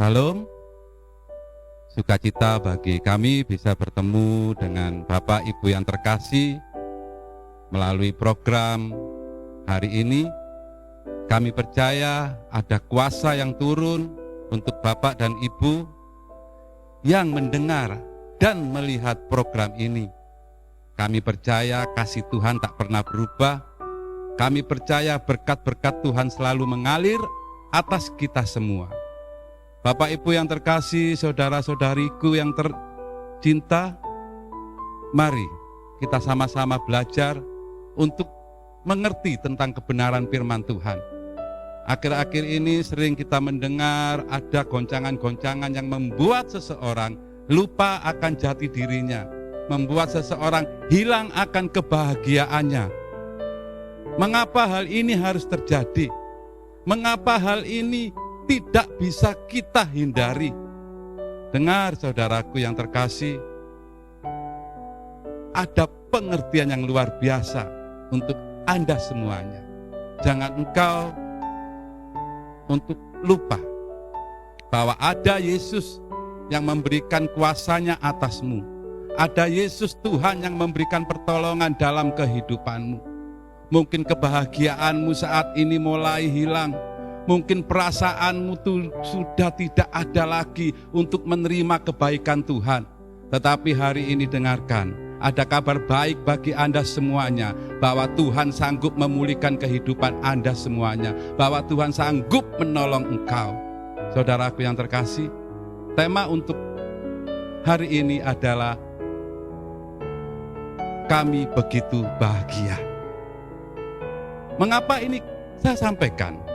Salam, sukacita bagi kami bisa bertemu dengan Bapak Ibu yang terkasih melalui program hari ini. Kami percaya ada kuasa yang turun untuk Bapak dan Ibu yang mendengar dan melihat program ini. Kami percaya kasih Tuhan tak pernah berubah. Kami percaya berkat-berkat Tuhan selalu mengalir atas kita semua. Bapak Ibu yang terkasih, saudara-saudariku yang tercinta, mari kita sama-sama belajar untuk mengerti tentang kebenaran firman Tuhan. Akhir-akhir ini sering kita mendengar ada goncangan-goncangan yang membuat seseorang lupa akan jati dirinya, membuat seseorang hilang akan kebahagiaannya. Mengapa hal ini harus terjadi? Mengapa hal ini tidak bisa kita hindari? Dengar saudaraku yang terkasih, ada pengertian yang luar biasa untuk Anda semuanya. Jangan engkau untuk lupa bahwa ada Yesus yang memberikan kuasanya atasmu. Ada Yesus Tuhan yang memberikan pertolongan dalam kehidupanmu. Mungkin kebahagiaanmu saat ini mulai hilang. Mungkin perasaanmu sudah tidak ada lagi untuk menerima kebaikan Tuhan. Tetapi hari ini dengarkan, ada kabar baik bagi Anda semuanya, bahwa Tuhan sanggup memulihkan kehidupan Anda semuanya, bahwa Tuhan sanggup menolong engkau. Saudaraku yang terkasih, tema untuk hari ini adalah kami begitu bahagia. Mengapa ini saya sampaikan?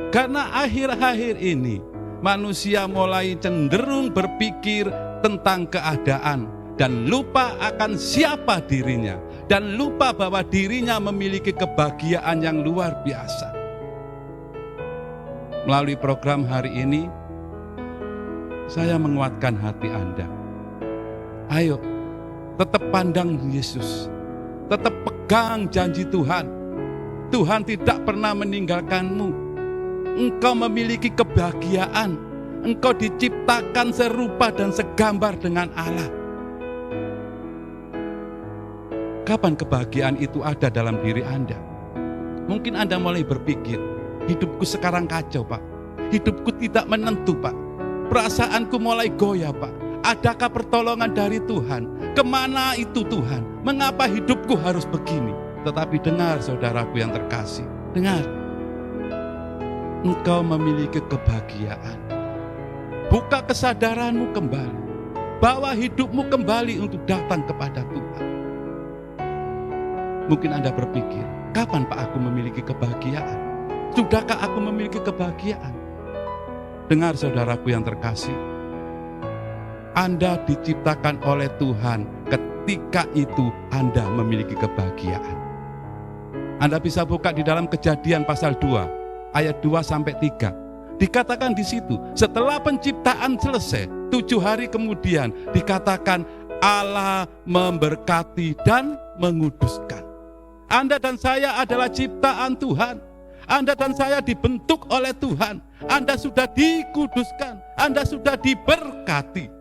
Karena akhir-akhir ini manusia mulai cenderung berpikir tentang keadaan dan lupa akan siapa dirinya, dan lupa bahwa dirinya memiliki kebahagiaan yang luar biasa. Melalui program hari ini, saya menguatkan hati Anda. Ayo, tetap pandang Yesus, tetap pegang janji Tuhan. Tuhan tidak pernah meninggalkanmu. Engkau memiliki kebahagiaan. Engkau diciptakan serupa dan segambar dengan Allah. Kapan kebahagiaan itu ada dalam diri Anda? Mungkin Anda mulai berpikir, hidupku sekarang kacau Pak. Hidupku tidak menentu Pak. Perasaanku mulai goyah Pak. Adakah pertolongan dari Tuhan? Kemana itu Tuhan? Mengapa hidupku harus begini? Tetapi dengar saudaraku yang terkasih, dengar. Engkau memiliki kebahagiaan. Buka kesadaranmu kembali, bawa hidupmu kembali untuk datang kepada Tuhan. Mungkin Anda berpikir, kapan Pak aku memiliki kebahagiaan? Sudahkah aku memiliki kebahagiaan? Dengar saudaraku yang terkasih, Anda diciptakan oleh Tuhan, ketika itu Anda memiliki kebahagiaan. Anda bisa buka di dalam Kejadian pasal 2, ayat 2-3. Dikatakan di situ, setelah penciptaan selesai, 7 hari kemudian dikatakan Allah memberkati dan menguduskan. Anda dan saya adalah ciptaan Tuhan. Anda dan saya dibentuk oleh Tuhan. Anda sudah dikuduskan. Anda sudah diberkati.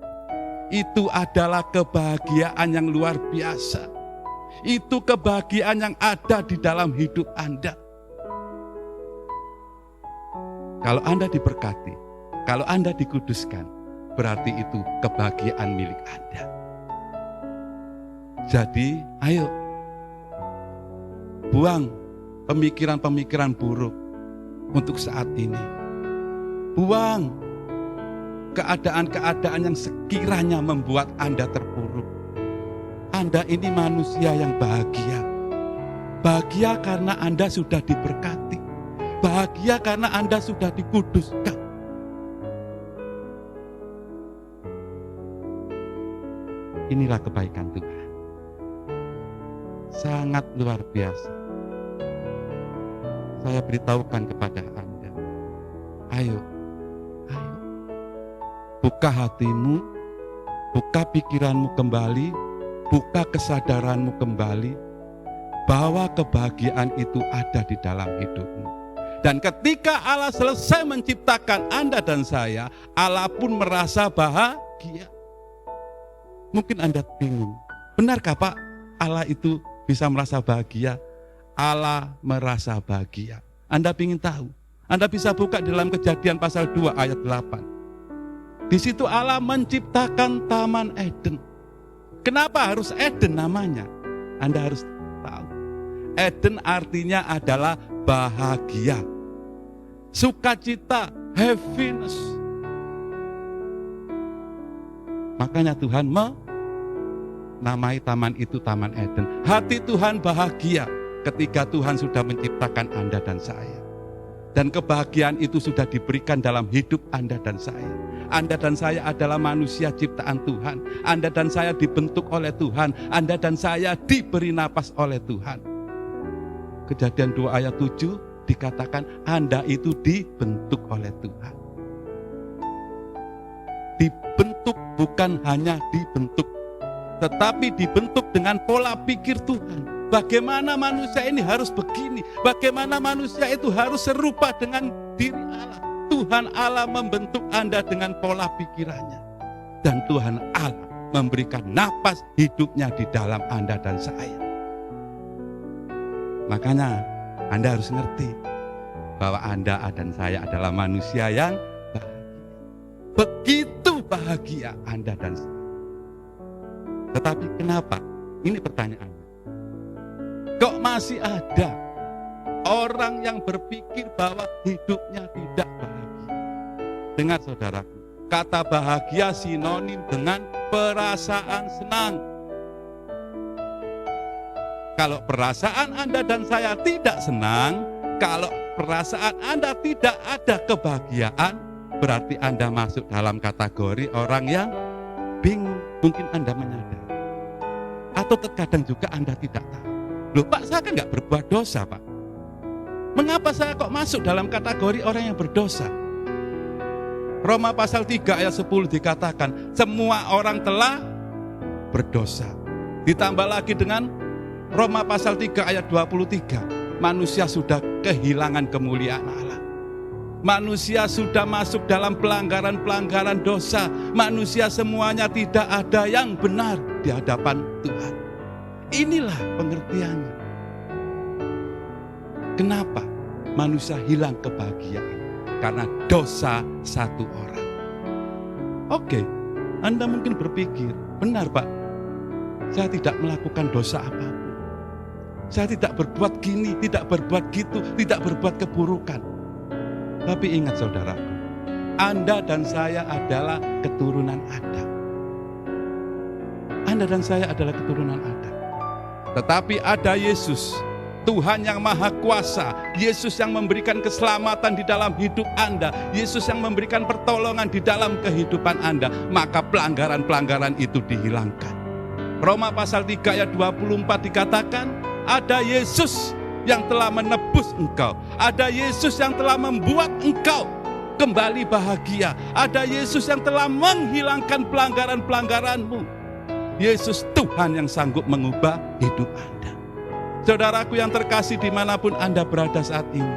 Itu adalah kebahagiaan yang luar biasa. Itu kebahagiaan yang ada di dalam hidup Anda. Kalau Anda diberkati, kalau Anda dikuduskan, berarti itu kebahagiaan milik Anda. Jadi, ayo buang pemikiran-pemikiran buruk untuk saat ini. Buang keadaan-keadaan yang sekiranya membuat Anda terpuruk. Anda ini manusia yang bahagia. Bahagia karena Anda sudah diberkati. Bahagia karena Anda sudah dikuduskan. Inilah kebaikan Tuhan. Sangat luar biasa. Saya beritahukan kepada Anda. Ayo. Buka hatimu, buka pikiranmu kembali, buka kesadaranmu kembali, bahwa kebahagiaan itu ada di dalam hidupmu. Dan ketika Allah selesai menciptakan Anda dan saya, Allah pun merasa bahagia. Mungkin Anda bingung, benarkah Pak Allah itu bisa merasa bahagia? Allah merasa bahagia. Anda ingin tahu? Anda bisa buka dalam Kejadian pasal 2 ayat 8. Di situ Allah menciptakan Taman Eden. Kenapa harus Eden namanya? Anda harus tahu. Eden artinya adalah bahagia, sukacita, happiness. Makanya Tuhan menamai taman itu Taman Eden. Hati Tuhan bahagia ketika Tuhan sudah menciptakan Anda dan saya. Dan kebahagiaan itu sudah diberikan dalam hidup Anda dan saya. Anda dan saya adalah manusia ciptaan Tuhan. Anda dan saya dibentuk oleh Tuhan. Anda dan saya diberi napas oleh Tuhan. Kejadian 2 ayat 7 dikatakan Anda itu dibentuk oleh Tuhan. Dibentuk bukan hanya dibentuk, tetapi dibentuk dengan pola pikir Tuhan. Bagaimana manusia ini harus begini, bagaimana manusia itu harus serupa dengan diri Allah. Tuhan Allah membentuk Anda dengan pola pikirannya. Dan Tuhan Allah memberikan napas hidupnya di dalam Anda dan saya. Makanya Anda harus ngerti bahwa Anda dan saya adalah manusia yang bahagia. Begitu bahagia Anda dan saya. Tetapi kenapa? Ini pertanyaan. Kok masih ada orang yang berpikir bahwa hidupnya tidak bahagia? Dengar saudaraku, kata bahagia sinonim dengan perasaan senang. Kalau perasaan Anda dan saya tidak senang, kalau perasaan Anda tidak ada kebahagiaan, berarti Anda masuk dalam kategori orang yang bingung. Mungkin Anda menyadari. Atau terkadang juga Anda tidak tahu. Loh Pak, saya kan nggak berbuat dosa Pak. Mengapa saya kok masuk dalam kategori orang yang berdosa? Roma pasal 3 ayat 10 dikatakan, semua orang telah berdosa. Ditambah lagi dengan Roma pasal 3 ayat 23, manusia sudah kehilangan kemuliaan Allah. Manusia sudah masuk dalam pelanggaran-pelanggaran dosa. Manusia semuanya tidak ada yang benar di hadapan Tuhan. Inilah pengertiannya. Kenapa manusia hilang kebahagiaan? Karena dosa satu orang. Oke, Anda mungkin berpikir, benar Pak, saya tidak melakukan dosa apapun. Saya tidak berbuat gini, tidak berbuat gitu, tidak berbuat keburukan. Tapi ingat saudaraku, Anda dan saya adalah keturunan Adam. Anda dan saya adalah keturunan Adam. Tetapi ada Yesus, Tuhan yang Maha Kuasa, Yesus yang memberikan keselamatan di dalam hidup Anda, Yesus yang memberikan pertolongan di dalam kehidupan Anda, maka pelanggaran-pelanggaran itu dihilangkan. Roma pasal 3 ayat 24 dikatakan, ada Yesus yang telah menebus engkau, ada Yesus yang telah membuat engkau kembali bahagia, ada Yesus yang telah menghilangkan pelanggaran-pelanggaranmu. Yesus Tuhan yang sanggup mengubah hidup Anda. Saudaraku yang terkasih dimanapun Anda berada saat ini,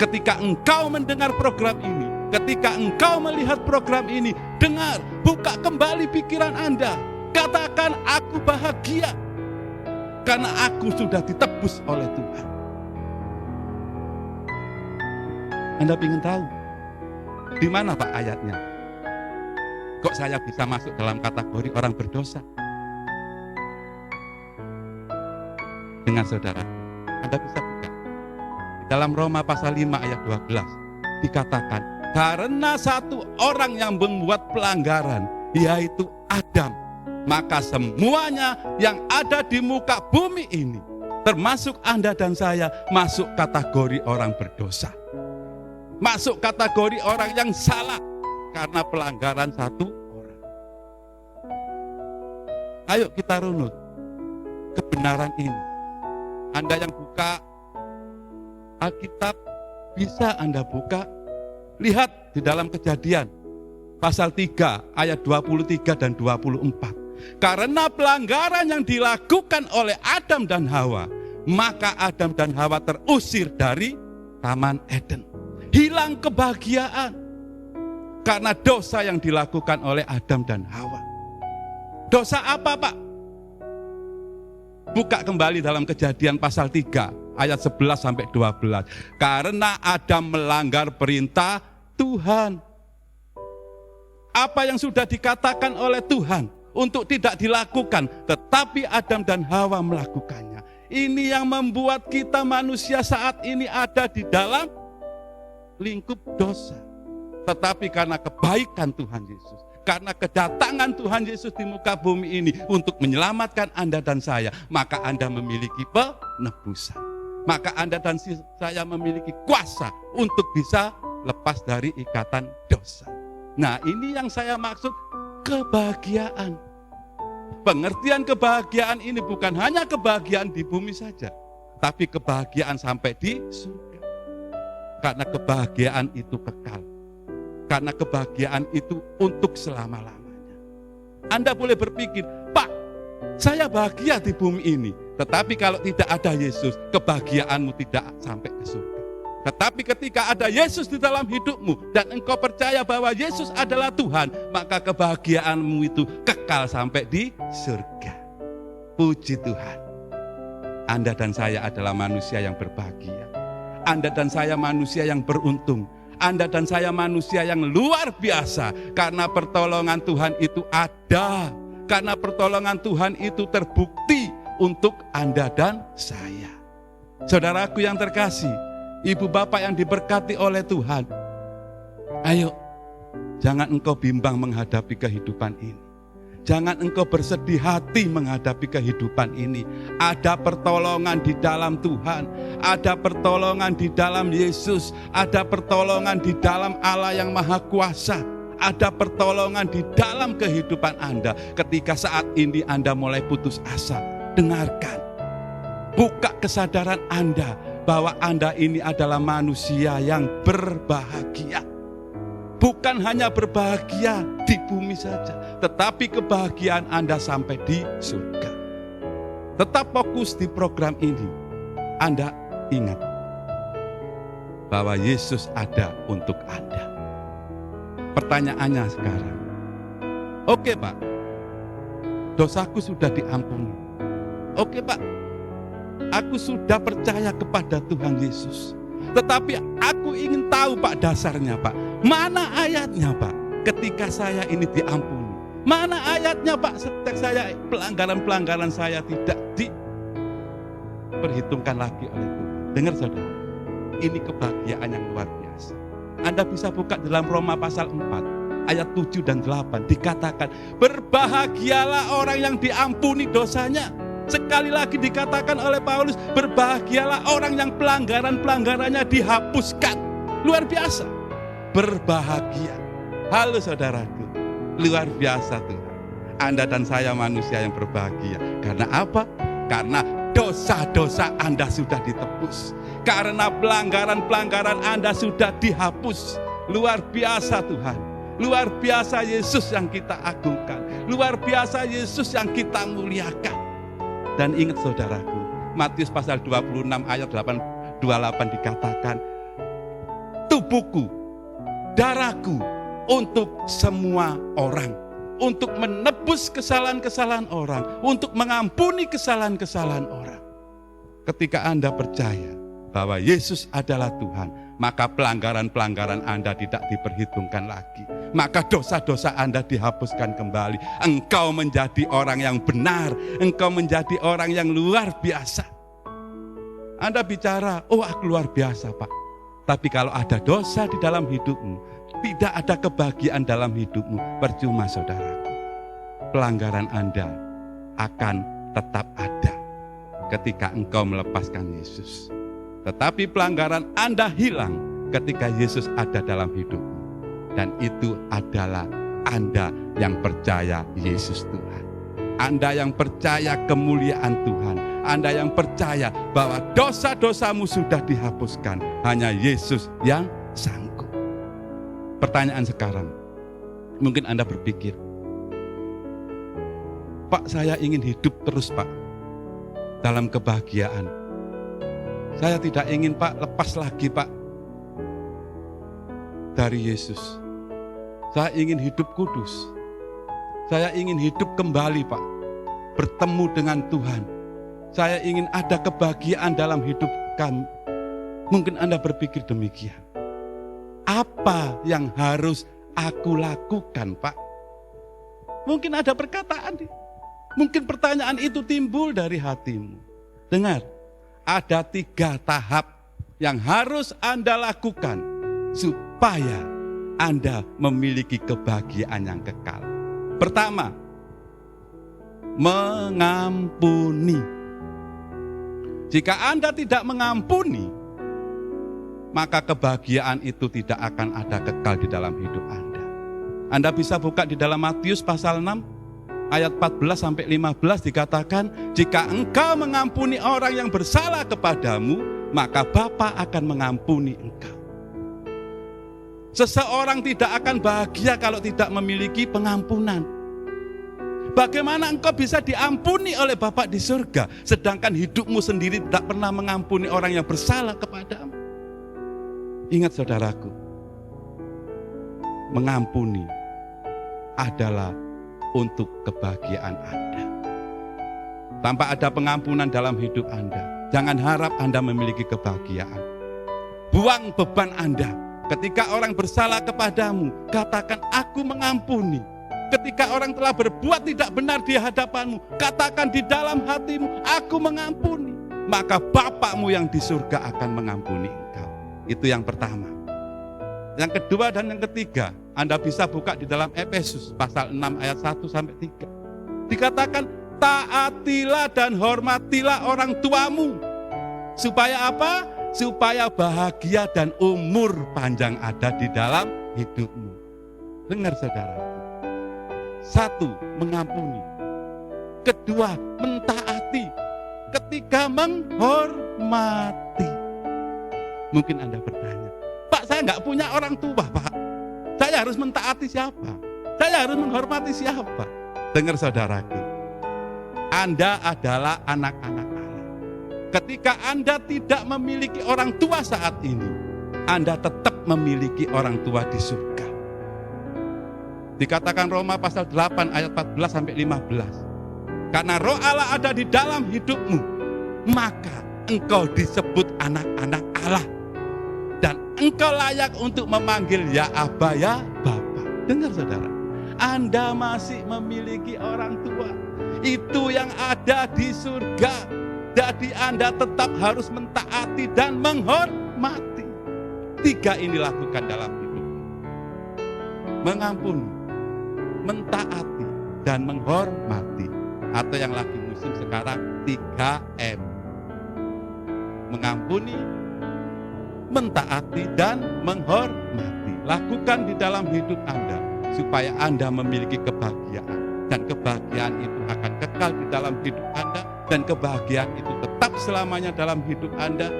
ketika engkau mendengar program ini, ketika engkau melihat program ini, dengar, buka kembali pikiran Anda. Katakan, aku bahagia karena aku sudah ditebus oleh Tuhan. Anda ingin tahu di mana Pak ayatnya? Kok saya bisa masuk dalam kategori orang berdosa? Dengan saudara, Anda bisa buka. Di dalam Roma pasal 5 ayat 12 dikatakan, karena satu orang yang membuat pelanggaran, yaitu Adam, maka semuanya yang ada di muka bumi ini, termasuk Anda dan saya, masuk kategori orang berdosa. Masuk kategori orang yang salah karena pelanggaran satu orang. Ayo kita runut kebenaran ini. Anda yang buka Alkitab, bisa Anda buka, lihat di dalam Kejadian pasal 3 ayat 23 dan 24. Karena pelanggaran yang dilakukan oleh Adam dan Hawa, maka Adam dan Hawa terusir dari Taman Eden. Hilang kebahagiaan karena dosa yang dilakukan oleh Adam dan Hawa. Dosa apa, Pak? Buka kembali dalam Kejadian pasal 3 ayat 11 sampai 12. Karena Adam melanggar perintah Tuhan. Apa yang sudah dikatakan oleh Tuhan untuk tidak dilakukan, tetapi Adam dan Hawa melakukannya. Ini yang membuat kita manusia saat ini ada di dalam lingkup dosa. Tetapi karena kebaikan Tuhan Yesus, karena kedatangan Tuhan Yesus di muka bumi ini untuk menyelamatkan Anda dan saya, maka Anda memiliki penebusan. Maka Anda dan saya memiliki kuasa untuk bisa lepas dari ikatan dosa. Nah, ini yang saya maksud kebahagiaan. Pengertian kebahagiaan ini bukan hanya kebahagiaan di bumi saja, tapi kebahagiaan sampai di surga. Karena kebahagiaan itu kekal. Karena kebahagiaan itu untuk selama-lamanya. Anda boleh berpikir, Pak, saya bahagia di bumi ini. Tetapi kalau tidak ada Yesus, kebahagiaanmu tidak sampai ke surga. Tetapi ketika ada Yesus di dalam hidupmu dan engkau percaya bahwa Yesus adalah Tuhan, maka kebahagiaanmu itu kekal sampai di surga. Puji Tuhan. Anda dan saya adalah manusia yang berbahagia. Anda dan saya manusia yang beruntung. Anda dan saya manusia yang luar biasa. Karena pertolongan Tuhan itu ada. Karena pertolongan Tuhan itu terbukti untuk Anda dan saya. Saudaraku yang terkasih, ibu bapak yang diberkati oleh Tuhan, ayo, jangan engkau bimbang menghadapi kehidupan ini. Jangan engkau bersedih hati menghadapi kehidupan ini. Ada pertolongan di dalam Tuhan. Ada pertolongan di dalam Yesus. Ada pertolongan di dalam Allah yang Maha Kuasa. Ada pertolongan di dalam kehidupan Anda. Ketika saat ini Anda mulai putus asa, dengarkan. Buka kesadaran Anda bahwa Anda ini adalah manusia yang berbahagia. Bukan hanya berbahagia di bumi saja, tetapi kebahagiaan Anda sampai di surga. Tetap fokus di program ini. Anda ingat bahwa Yesus ada untuk Anda. Pertanyaannya sekarang, oke Pak, dosaku sudah diampuni. Oke Pak, aku sudah percaya kepada Tuhan Yesus. Tetapi aku ingin tahu Pak dasarnya Pak. Mana ayatnya Pak ketika saya ini diampuni? Mana ayatnya Pak setiap saya pelanggaran-pelanggaran saya tidak diperhitungkan lagi oleh Tuhan? Dengar saudara, ini kebahagiaan yang luar biasa. Anda bisa buka dalam Roma pasal 4 ayat 7 dan 8 dikatakan, berbahagialah orang yang diampuni dosanya. Sekali lagi dikatakan oleh Paulus, berbahagialah orang yang pelanggaran-pelanggarannya dihapuskan. Luar biasa. Berbahagia. Halo saudaraku, luar biasa Tuhan. Anda dan saya manusia yang berbahagia. Karena apa? Karena dosa-dosa Anda sudah ditebus. Karena pelanggaran-pelanggaran Anda sudah dihapus. Luar biasa Tuhan. Luar biasa Yesus yang kita agungkan. Luar biasa Yesus yang kita muliakan. Dan ingat saudaraku, Matius pasal 26 ayat 28 dikatakan, tubuhku, darahku untuk semua orang, untuk menebus kesalahan-kesalahan orang, untuk mengampuni kesalahan-kesalahan orang. Ketika Anda percaya bahwa Yesus adalah Tuhan, maka pelanggaran-pelanggaran Anda tidak diperhitungkan lagi. Maka dosa-dosa Anda dihapuskan kembali. Engkau menjadi orang yang benar. Engkau menjadi orang yang luar biasa. Anda bicara, oh aku luar biasa Pak. Tapi kalau ada dosa di dalam hidupmu, tidak ada kebahagiaan dalam hidupmu, percuma saudaraku. Pelanggaran Anda akan tetap ada ketika engkau melepaskan Yesus. Tetapi pelanggaran Anda hilang ketika Yesus ada dalam hidupmu. Dan itu adalah Anda yang percaya Yesus Tuhan. Anda yang percaya kemuliaan Tuhan. Anda yang percaya bahwa dosa-dosamu sudah dihapuskan. Hanya Yesus yang sanggup. Pertanyaan sekarang, mungkin Anda berpikir, Pak, saya ingin hidup terus Pak dalam kebahagiaan. Saya tidak ingin Pak lepas lagi Pak dari Yesus. Saya ingin hidup kudus. Saya ingin hidup kembali Pak, bertemu dengan Tuhan. Saya ingin ada kebahagiaan dalam hidup kami. Mungkin Anda berpikir demikian. Apa yang harus aku lakukan Pak? Mungkin ada perkataan, mungkin pertanyaan itu timbul dari hatimu. Dengar, ada 3 tahap yang harus Anda lakukan supaya Anda memiliki kebahagiaan yang kekal. Pertama, mengampuni. Jika Anda tidak mengampuni, maka kebahagiaan itu tidak akan ada kekal di dalam hidup Anda. Anda bisa buka di dalam Matius pasal 6 ayat 14 sampai 15 dikatakan, jika engkau mengampuni orang yang bersalah kepadamu, maka Bapa akan mengampuni engkau. Seseorang tidak akan bahagia kalau tidak memiliki pengampunan. Bagaimana engkau bisa diampuni oleh Bapa di surga, sedangkan hidupmu sendiri tidak pernah mengampuni orang yang bersalah kepadamu? Ingat saudaraku, mengampuni adalah untuk kebahagiaan Anda. Tanpa ada pengampunan dalam hidup Anda, jangan harap Anda memiliki kebahagiaan. Buang beban Anda. Ketika orang bersalah kepadamu, katakan aku mengampuni. Ketika orang telah berbuat tidak benar di hadapanmu, katakan di dalam hatimu, aku mengampuni. Maka Bapakmu yang di surga akan mengampuni engkau. Itu yang pertama. Yang kedua dan yang ketiga, Anda bisa buka di dalam Efesus pasal 6 ayat 1 sampai 3. Dikatakan, taatilah dan hormatilah orang tuamu. Supaya apa? Supaya bahagia dan umur panjang ada di dalam hidupmu. Dengar saudara. 1, mengampuni. Kedua, mentaati. Ketiga, menghormati. Mungkin Anda bertanya, Pak, saya nggak punya orang tua, Pak. Saya harus mentaati siapa? Saya harus menghormati siapa? Dengar saudaraku, Anda adalah anak-anak Allah. Ketika Anda tidak memiliki orang tua saat ini, Anda tetap memiliki orang tua di surga. Dikatakan Roma pasal 8 ayat 14 sampai 15. Karena Roh Allah ada di dalam hidupmu, maka engkau disebut anak-anak Allah. Dan engkau layak untuk memanggil ya Aba, ya Bapa. Dengar saudara, Anda masih memiliki orang tua. Itu yang ada di surga. Jadi Anda tetap harus mentaati dan menghormati. 3 ini lakukan dalam hidup. Mengampuni, mentaati, dan menghormati. Atau yang lagi musim sekarang 3M. Mengampuni, mentaati, dan menghormati. Lakukan di dalam hidup Anda supaya Anda memiliki kebahagiaan. Dan kebahagiaan itu akan kekal di dalam hidup Anda. Dan kebahagiaan itu tetap selamanya dalam hidup Anda.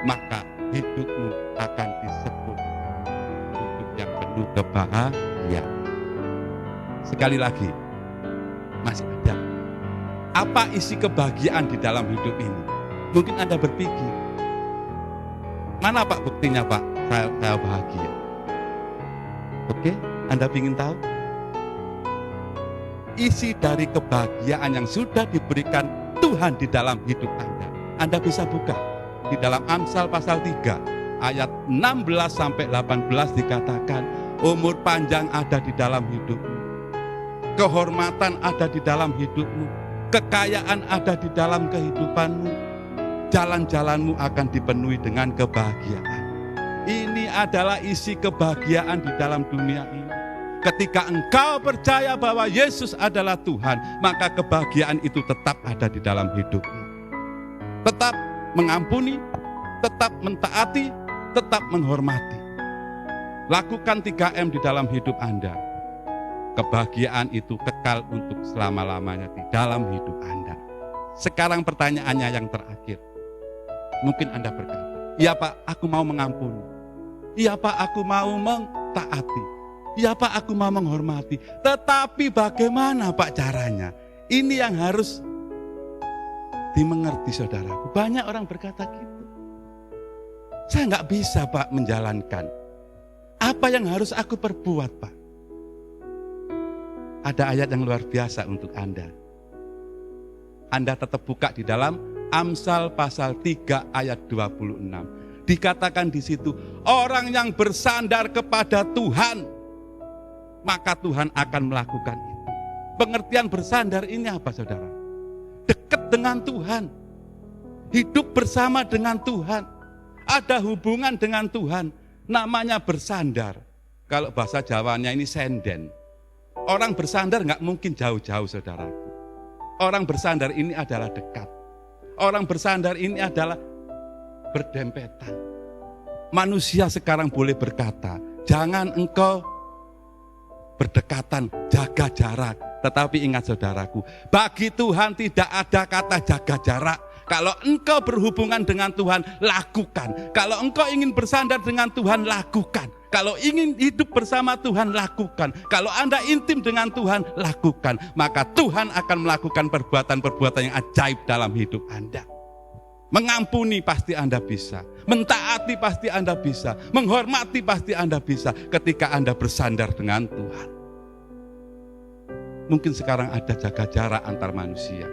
Maka hidupmu akan disebut hidup yang penuh kebahagiaan. Sekali lagi, masih ada. Apa isi kebahagiaan di dalam hidup ini? Mungkin Anda berpikir, mana Pak buktinya Pak, saya bahagia. Oke, Anda ingin tahu? Isi dari kebahagiaan yang sudah diberikan Tuhan di dalam hidup Anda. Anda bisa buka di dalam Amsal pasal 3 ayat 16 sampai 18 dikatakan, umur panjang ada di dalam hidupmu. Kehormatan ada di dalam hidupmu. Kekayaan ada di dalam kehidupanmu. Jalan-jalanmu akan dipenuhi dengan kebahagiaan. Ini adalah isi kebahagiaan di dalam dunia ini. Ketika engkau percaya bahwa Yesus adalah Tuhan, maka kebahagiaan itu tetap ada di dalam hidupmu. Tetap mengampuni, tetap mentaati, tetap menghormati. Lakukan 3M di dalam hidup Anda. Kebahagiaan itu kekal untuk selama-lamanya di dalam hidup Anda. Sekarang pertanyaannya yang terakhir. Mungkin Anda berkata, iya Pak, aku mau mengampuni. Iya Pak, aku mau mentaati. Iya Pak, aku mau menghormati. Tetapi bagaimana Pak caranya? Ini yang harus dimengerti saudaraku. Banyak orang berkata gitu. Saya nggak bisa Pak menjalankan. Apa yang harus aku perbuat Pak? Ada ayat yang luar biasa untuk Anda. Anda tetap buka di dalam Amsal pasal 3 ayat 26. Dikatakan di situ, orang yang bersandar kepada Tuhan, maka Tuhan akan melakukan itu. Pengertian bersandar ini apa saudara? Dekat dengan Tuhan. Hidup bersama dengan Tuhan. Ada hubungan dengan Tuhan. Namanya bersandar. Kalau bahasa Jawanya ini senden. Orang bersandar nggak mungkin jauh-jauh saudaraku. Orang bersandar ini adalah dekat. Orang bersandar ini adalah berdempetan. Manusia sekarang boleh berkata, jangan engkau berdekatan, jaga jarak. Tetapi ingat saudaraku, bagi Tuhan tidak ada kata jaga jarak. Kalau engkau berhubungan dengan Tuhan, lakukan. Kalau engkau ingin bersandar dengan Tuhan, lakukan. Kalau ingin hidup bersama Tuhan, lakukan. Kalau Anda intim dengan Tuhan, lakukan. Maka Tuhan akan melakukan perbuatan-perbuatan yang ajaib dalam hidup Anda. Mengampuni pasti Anda bisa. Mentaati pasti Anda bisa. Menghormati pasti Anda bisa ketika Anda bersandar dengan Tuhan. Mungkin sekarang ada jaga jarak antar manusia.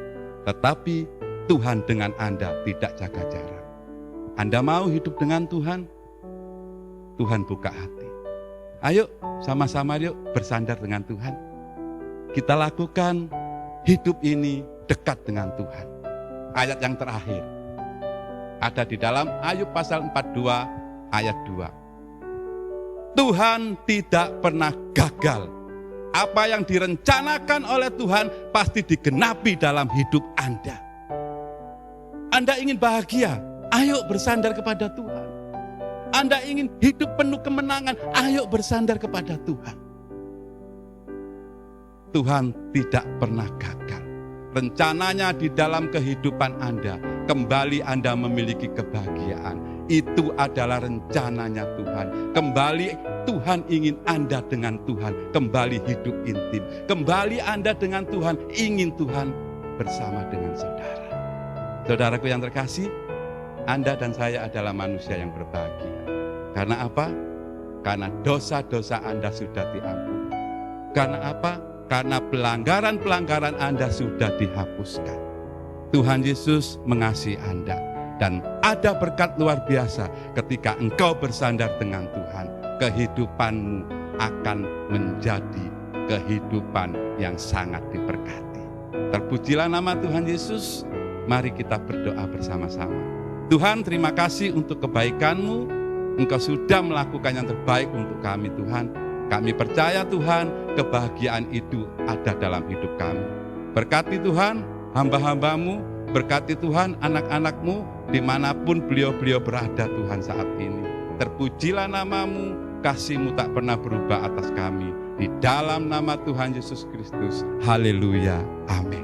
Tetapi Tuhan dengan Anda tidak jaga jarak. Anda mau hidup dengan Tuhan? Tuhan buka hati. Ayo sama-sama yuk bersandar dengan Tuhan. Kita lakukan hidup ini dekat dengan Tuhan. Ayat yang terakhir ada di dalam Ayub pasal 42 ayat 2. Tuhan tidak pernah gagal. Apa yang direncanakan oleh Tuhan pasti digenapi dalam hidup Anda. Anda ingin bahagia? Ayo bersandar kepada Tuhan. Anda ingin hidup penuh kemenangan? Ayo bersandar kepada Tuhan. Tuhan tidak pernah gagal. Rencananya di dalam kehidupan Anda, kembali Anda memiliki kebahagiaan. Itu adalah rencananya Tuhan. Kembali Tuhan ingin Anda dengan Tuhan. Kembali hidup intim. Kembali Anda dengan Tuhan. Ingin Tuhan bersama dengan saudara. Saudaraku yang terkasih, Anda dan saya adalah manusia yang berbahagia. Karena apa? Karena dosa-dosa Anda sudah diampuni. Karena apa? Karena pelanggaran-pelanggaran Anda sudah dihapuskan. Tuhan Yesus mengasihi Anda. Dan ada berkat luar biasa ketika engkau bersandar dengan Tuhan. Kehidupanmu akan menjadi kehidupan yang sangat diberkati. Terpujilah nama Tuhan Yesus. Mari kita berdoa bersama-sama. Tuhan, terima kasih untuk kebaikan-Mu. Engkau sudah melakukan yang terbaik untuk kami Tuhan. Kami percaya Tuhan, kebahagiaan itu ada dalam hidup kami. Berkati Tuhan hamba-hamba-Mu, berkati Tuhan anak-anak-Mu dimanapun beliau-beliau berada Tuhan saat ini. Terpujilah nama-Mu, kasih-Mu tak pernah berubah atas kami. Di dalam nama Tuhan Yesus Kristus. Haleluya. Amin.